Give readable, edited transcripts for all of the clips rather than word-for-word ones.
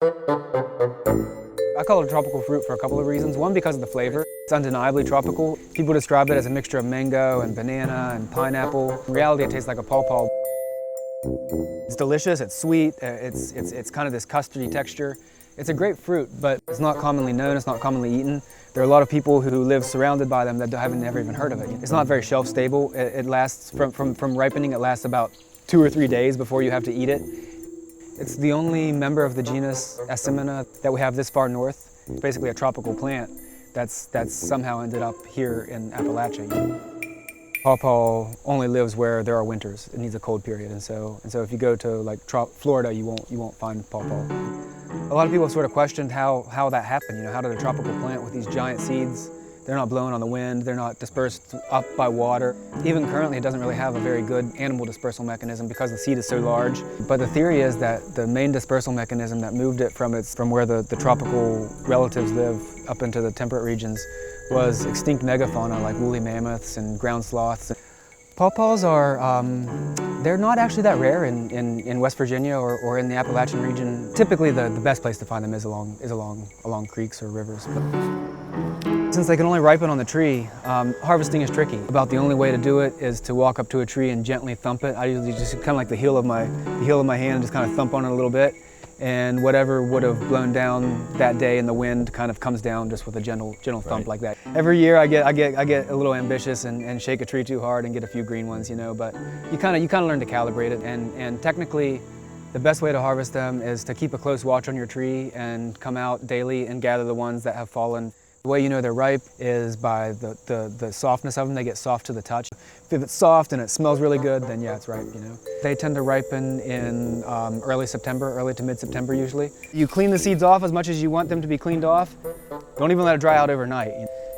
I call it a tropical fruit for a couple of reasons. One, because of the flavor. It's undeniably tropical. People describe it as a mixture of mango and banana and pineapple. In reality, it tastes like a paw paw. It's delicious, it's sweet, it's kind of this custardy texture. It's a great fruit, but it's not commonly known, it's not commonly eaten. There are a lot of people who live surrounded by them that haven't never even heard of it. It's not very shelf stable. It lasts, from ripening, it lasts about 2 or 3 days before you have to eat it. It's the only member of the genus Asimina that we have this far north. It's basically a tropical plant that's somehow ended up here in Appalachia. Paw paw only lives where there are winters. It needs a cold period, and so if you go to like Florida, you won't find paw paw. A lot of people sort of questioned how that happened. You know, how did a tropical plant with these giant seeds, they're not blown on the wind, they're not dispersed up by water. Even currently, it doesn't really have a very good animal dispersal mechanism because the seed is so large. But the theory is that the main dispersal mechanism that moved it from where the tropical relatives live up into the temperate regions was extinct megafauna like woolly mammoths and ground sloths. Paw paws are, they're not actually that rare in West Virginia or in the Appalachian region. Typically the best place to find them is along creeks or rivers. But since they can only ripen on the tree, harvesting is tricky. About the only way to do it is to walk up to a tree and gently thump it. I usually just kind of like the heel of my hand, just kind of thump on it a little bit. And whatever would have blown down that day in the wind kind of comes down just with a gentle thump like that. Every year I get a little ambitious and shake a tree too hard and get a few green ones, you know, but you kind of learn to calibrate it, and technically the best way to harvest them is to keep a close watch on your tree and come out daily and gather the ones that have fallen. The way you know they're ripe is by the softness of them. They get soft to the touch. If it's soft and it smells really good, then yeah, it's ripe, you know. They tend to ripen in early to mid-September usually. You clean the seeds off as much as you want them to be cleaned off. Don't even let it dry out overnight.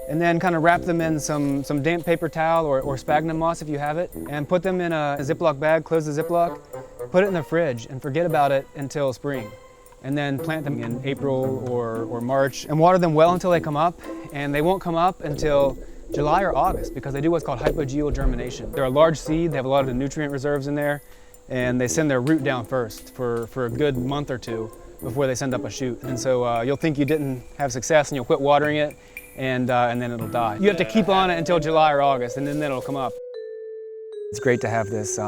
And then kind of wrap them in some damp paper towel or sphagnum moss if you have it, and put them in a Ziploc bag, close the Ziploc, put it in the fridge and forget about it until spring. And then plant them in April or March and water them well until they come up, and they won't come up until July or August because they do what's called hypogeal germination. They're a large seed, they have a lot of the nutrient reserves in there, and they send their root down first for a good month or two before they send up a shoot. And so you'll think you didn't have success and you'll quit watering it, and then it'll die. You have to keep on it until July or August, and then it'll come up. It's great to have this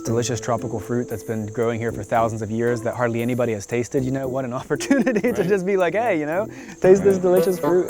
delicious tropical fruit that's been growing here for thousands of years that hardly anybody has tasted. You know, what an opportunity to just be like, hey, you know, taste this delicious fruit.